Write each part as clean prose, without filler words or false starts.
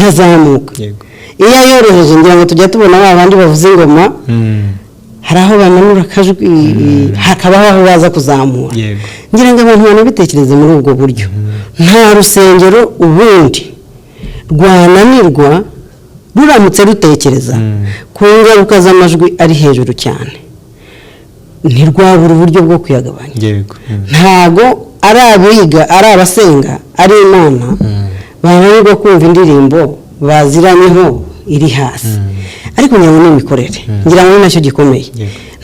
ikazamuka iyo yoroheje ngira ngo tujya tubona abandi bavuza ingoma hari aho bamanura akajwi hakabaho aho baza kuzamura ngira ngo abantu banabitekereze muri ubwo buryo nta rusengero ubundi rwananirwa ruramutse rutekereza ku ngaruka z'amajwi ari hejuru cyane ntirwabura uburyo bwo kuyagabanya ntago ari abiga ari abasenga ari imana bananirwa kumva indirimbo baziranyeho iri hasi ariko ngira ngo n'imikorere ngira ngo nacyo gikomeye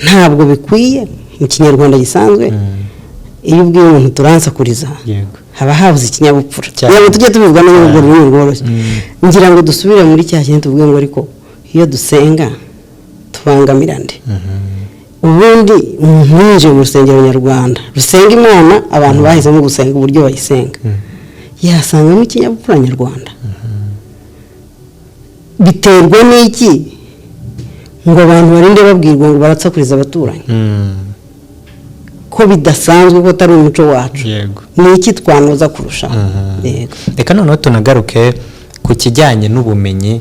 ntabwo bikwiye mu kinyarwanda gisanzwe iyo ubwiye umuntu turansakuriza haba habuze ikinyabupfura ngo tujye tubivuga n'ubwo rurimi rworoshye ngira ngo dusubire muri cya kintu tuvuge ngo ariko iyo dusenga tubangamirane ubundi umuntu mu rusengero nyarwanda rusenga imana abantu bahisemo gusenga uburyo bayisenga yasangamo ikinyabupfura nyarwanda biterwa n'iki ngo abantu barinde babwirwa ngo baratsakuriza abaturanyi ko bidasanzwe ko atari umuco wacu ni iki twanoza kurushaho reka noneho tunagaruke ku kijyanye n'ubumenyi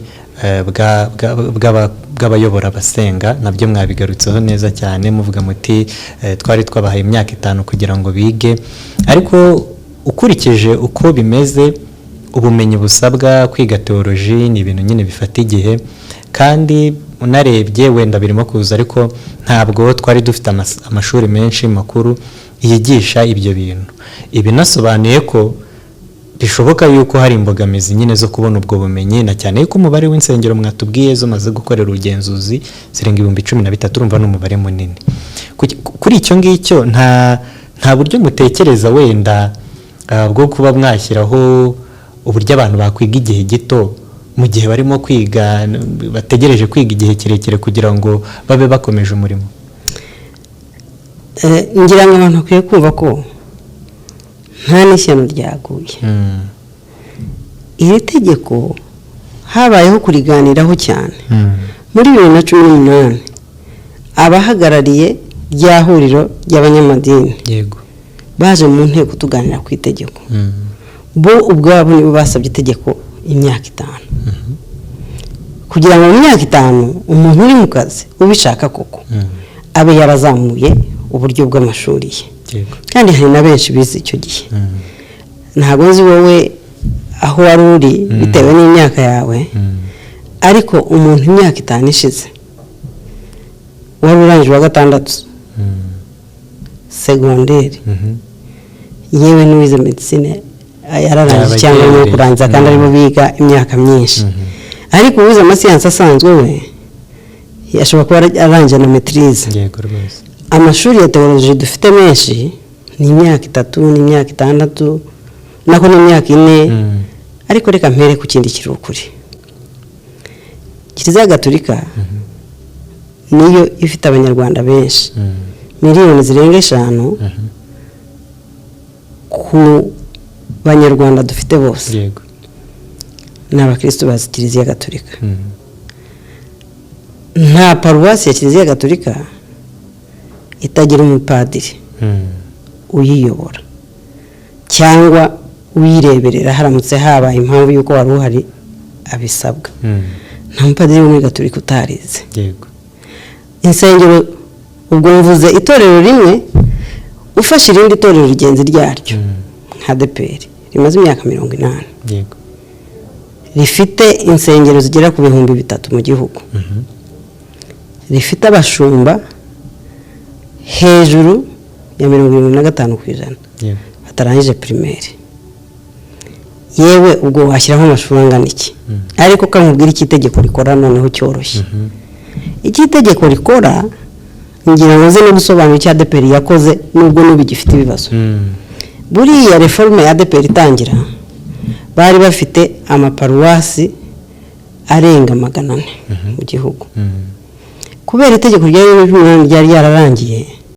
bw'abayobora abasenga nabyo mwabigarutseho neza cyane muvuga muti twari twabahaye imyaka 5 kugira ngo bige ariko ukurikije uko bimeze ubumenyi busabwa kwiga teoloji ni ibintu nyine bifata igihe kandi unarebye wenda birimo kuza ariko ntabwo twari dufite amashuri menshi makuru yigisha ibyo bintu ibinasobanuye ko bishoboka yuko hari imbogamizi nyine zo kubona ubwo bumenyi na cyane yuko umubare w'insengero mwatubwiye zo maze gukorera ubugenzuzi zirenga 13,000 urumva n'umubare munini kuri icyo ngicyo nta buryo mutekereza wenda bwo kuba mwashyiraho uburyo abantu bakwiga igihe gito mu gihe barimo kwiga bategereje kwiga igihe kirekire kugira ngo babe bakomeje umurimo ngira ngo abantu bakwiye kumva ko nta n'ishyano ryaguye iri tegeko habayeho kuriganiraho cyane muri 2018 abahagarariye rya huriro ry'abanyamadini baje mu nteko tuganira ku itegeko bo ubwabo nibo basabye itegeko imyaka 5 kugira ngo mu myaka 5 umuntu uri mu kazi ubishaka koko abe yarazamuye uburyo bw'amashuri ye kandi hari na benshi bize icyo gihe ntabwo nzi wowe aho wari uri bitewe n'imyaka yawe ariko umuntu imyaka 5 ishize wari urangije wa 6 secondaire yewe n'uwize medicine yararangije cyangwa no kurangiza kandi arimo biga imyaka myinshi ariko uwize amasiyansi asanzwe we yashobora kuba arangije na maîtrise amashuri ya teoloji dufite menshi ni imyaka 3 n'imyaka 6 nako n'imyaka 4 ariko reka mpere ku kindi kirukuri Kiliziya Gatolika niyo ifite abanyarwanda benshi miliyoni zirenga 5 ku banyarwanda dufite bose n'abakristo bazi Kiliziya Gatolika nta paruwasi ya Kiliziya Gatolika itagira umupadiri uyiyobora cyangwa uyireberera haramutse habaye impamvu yuko wari uhari abisabwa nta mupadiri wo muri Gatolika utarize insengero ubwo mvuze itorero rimwe ufashe irindi torero rigenzi ryaryo nka DPR rimaze imyaka 80 rifite insengero zigera ku 3,000 mu gihugu rifite abashumba hejuru ya 75% batarangije primaire yewe ubwo washyiraho amashuri angana iki ariko kamubwira iki itegeko rikora noneho cyoroshye iki itegeko rikora ngira ngo no gusobanura icya DPR yakoze nubwo n'ubigifite ibibazo buriya reforme ya DPR itangira bari bafite amaparuwasi arenga 400 mu gihugu kubera itegeko ryari ryararangiye